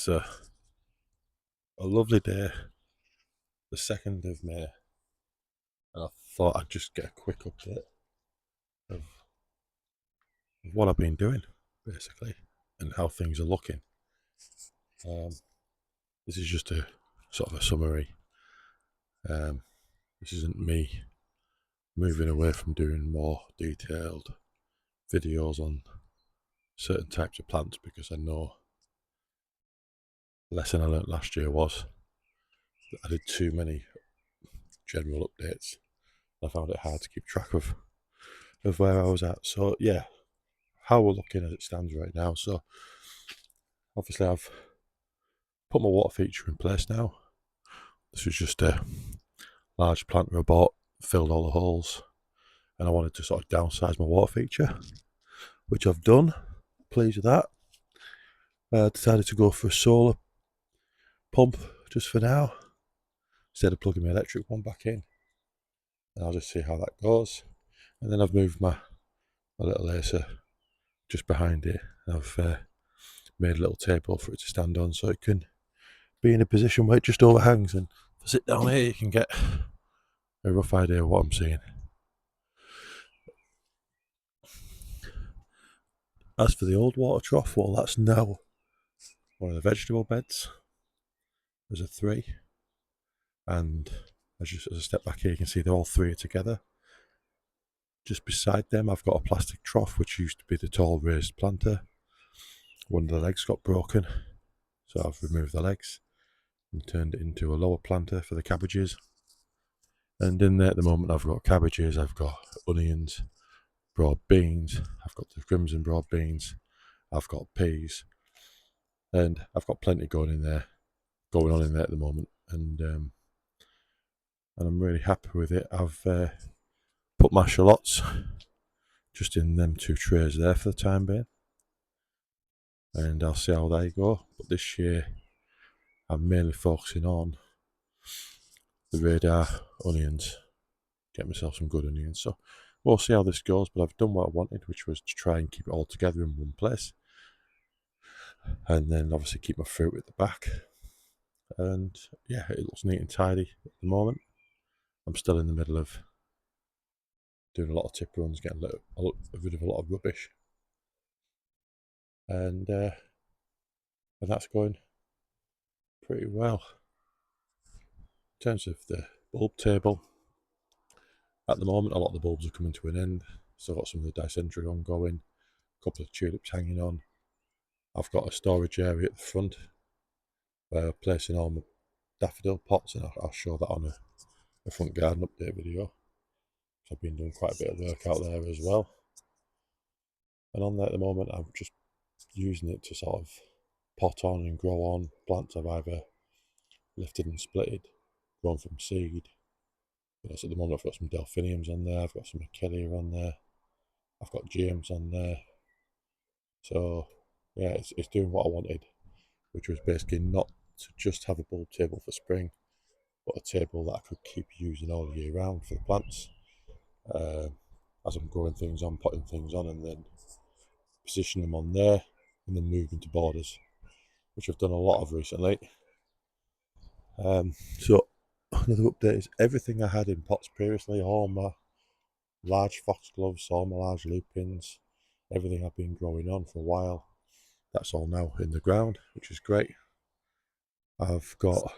It's a lovely day, the 2nd of May, and I thought I'd just get a quick update of what I've been doing, basically, and how things are looking. This is just a sort of a summary. This isn't me moving away from doing more detailed videos on certain types of plants, because I know the lesson I learnt last year was that I did too many general updates. I found it hard to keep track of where I was at. So yeah, how we're looking as it stands right now. So obviously I've put my water feature in place now. This was just a large planter I bought, filled all the holes, and I wanted to sort of downsize my water feature, which I've done. Pleased with that. I decided to go for a solar pump just for now, instead of plugging my electric one back in. And I'll just see how that goes. And then I've moved my little Acer just behind it. I've made a little table for it to stand on, so it can be in a position where it just overhangs, and if I sit down here you can get a rough idea of what I'm seeing. As for the old water trough, well, that's now one of the vegetable beds. There's a 3, and as I step back here you can see they're all 3 together. Just beside them I've got a plastic trough which used to be the tall raised planter. One of the legs got broken, so I've removed the legs and turned it into a lower planter for the cabbages. And in there at the moment I've got cabbages, I've got onions, broad beans, I've got the crimson broad beans, I've got peas, and I've got plenty going on in there at the moment, and I'm really happy with it. I've put my shallots just in them 2 trays there for the time being, and I'll see how they go. But this year I'm mainly focusing on the radar onions, get myself some good onions. So we'll see how this goes, but I've done what I wanted, which was to try and keep it all together in one place, and then obviously keep my fruit at the back. And yeah, it looks neat and tidy at the moment. I'm still in the middle of doing a lot of tip runs, getting rid of a lot of rubbish, and that's going pretty well. In terms of the bulb table, at the moment a lot of the bulbs are coming to an end. So I've got some of the Dicentra ongoing, a couple of tulips hanging on. I've got a storage area at the front where I'm placing all my daffodil pots, and I'll show that on a front garden update video. So I've been doing quite a bit of work out there as well. And on there at the moment I'm just using it to sort of pot on and grow on plants I've either lifted and splitted, grown from seed. So at the moment I've got some delphiniums on there, I've got some achillea on there, I've got geums on there. So yeah, it's doing what I wanted, which was basically not to just have a bulb table for spring, but a table that I could keep using all year round for the plants, as I'm growing things on, potting things on, and then position them on there, and then move into borders, which I've done a lot of recently. So another update is everything I had in pots previously, all my large foxgloves, all my large lupins, everything I've been growing on for a while, that's all now in the ground, which is great. I've got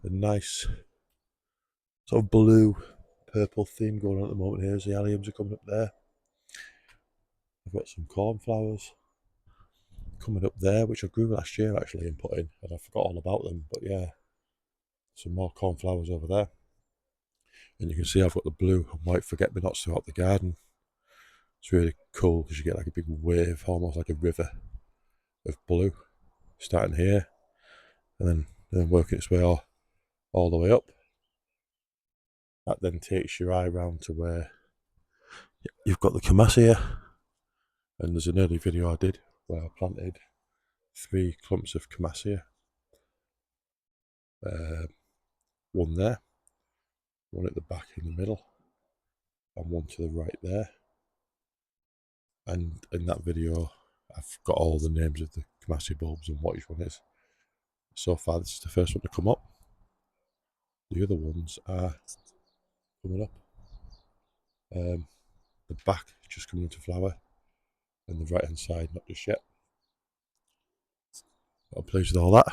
a nice sort of blue purple theme going on at the moment here as the alliums are coming up there. I've got some cornflowers coming up there, which I grew last year actually and put in, and I forgot all about them. But yeah, some more cornflowers over there. And you can see I've got the blue and white forget-me-nots throughout the garden. It's really cool because you get like a big wave, almost like a river of blue, starting here and then working its way all the way up. That then takes your eye round to where you've got the Camassia, and there's an early video I did where I planted 3 clumps of Camassia. One there, one at the back in the middle, and one to the right there. And in that video I've got all the names of the massive bulbs and what each one is. So far, this is the first one to come up. The other ones are coming up. The back just coming into flower, and the right hand side not just yet. I'm pleased with all that.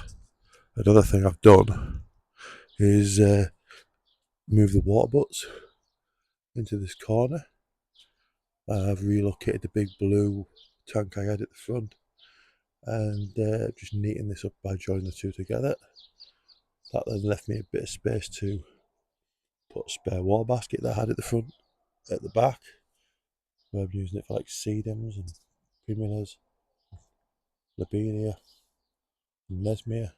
Another thing I've done is move the water butts into this corner. I've relocated the big blue tank I had at the front, and just neaten this up by joining the two together. That then left me a bit of space to put a spare water basket that I had at the front, at the back, where I'm using it for like sedums and primulas, lobelia, and lesmia.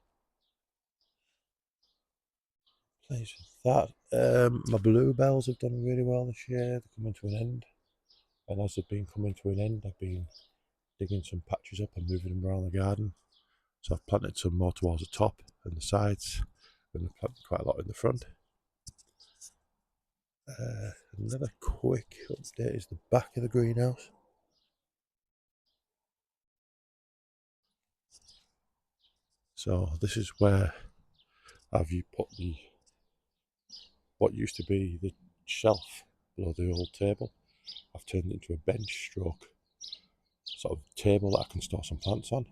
Pleased with that. My bluebells have done really well this year. They're coming to an end, and as they've been coming to an end, I've been digging some patches up and moving them around the garden. So I've planted some more towards the top and the sides, and I've planted quite a lot in the front. Another quick update is the back of the greenhouse. So this is where I've put what used to be the shelf below the old table. I've turned it into a bench stroke sort of table that I can store some plants on.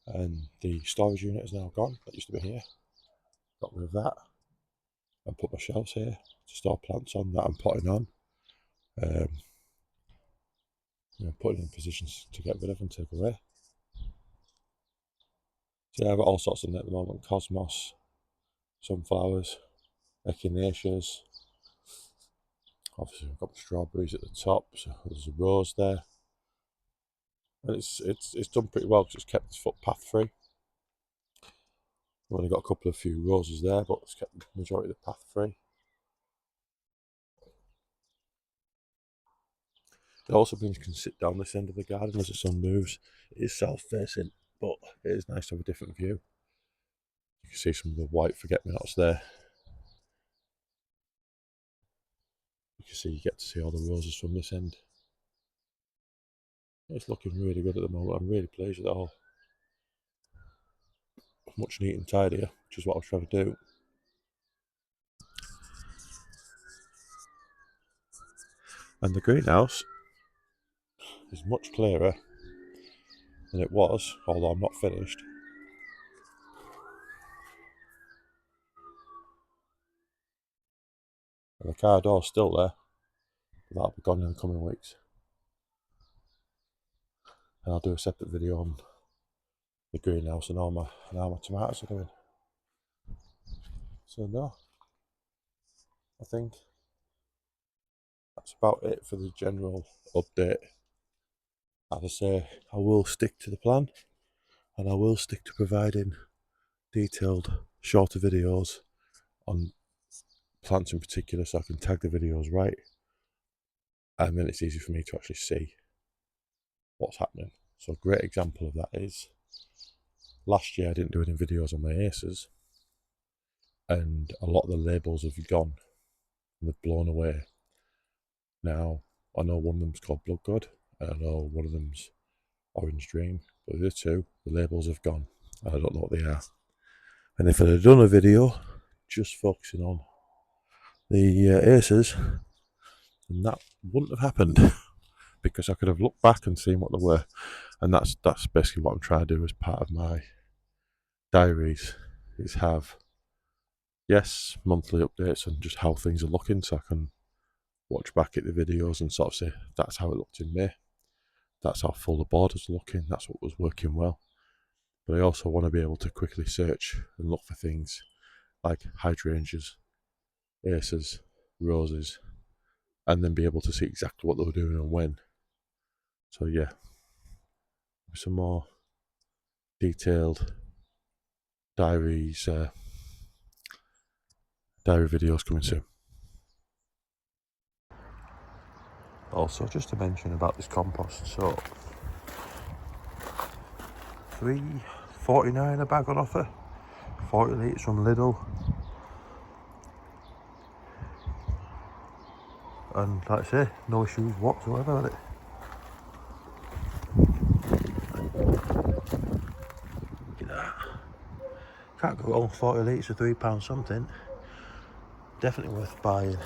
And the storage unit is now gone. That used to be here. Got rid of that and put my shelves here to store plants on that I'm potting on. Putting in positions to get rid of and take away. So yeah, I've got all sorts in there at the moment. Cosmos, sunflowers, echinaceas. Obviously I've got strawberries at the top, so there's a rose there. And it's done pretty well because it's kept its footpath free. I've only got a couple of few roses there, but it's kept the majority of the path free. It also means you can sit down this end of the garden as the sun moves. It is south-facing, but it is nice to have a different view. You can see some of the white forget-me-nots there. You get to see all the roses from this end. It's looking really good at the moment. I'm really pleased with it all. Much neat and tidier, which is what I was trying to do. And the greenhouse is much clearer than it was, although I'm not finished. And the car door's still there, but that'll be gone in the coming weeks. And I'll do a separate video on the greenhouse and how my tomatoes are doing. So no, I think that's about it for the general update. As I say, I will stick to the plan, and I will stick to providing detailed, shorter videos on plants in particular, so I can tag the videos right, and then it's easy for me to actually see what's happening. So a great example of that is last year I didn't do any videos on my aces, and a lot of the labels have gone and they've blown away. Now I know one of them's called Blood God, and I know one of them's Orange Dream, but the other two, the labels have gone. I don't know what they are. And if I had done a video just focusing on the aces, then that wouldn't have happened, because I could have looked back and seen what they were. And that's basically what I'm trying to do as part of my diaries, is have, yes, monthly updates on just how things are looking, so I can watch back at the videos and sort of say, that's how it looked in May, that's how full the borders are looking, that's what was working well. But I also want to be able to quickly search and look for things like hydrangeas, aces, roses, and then be able to see exactly what they were doing and when. So yeah, some more detailed diary videos coming soon. Also, just to mention about this compost, so $3.49 a bag on offer, 40 litres from Lidl, and like I say, no issues whatsoever with it. that. Can't go wrong, 40 litres for £3 something. Definitely worth buying.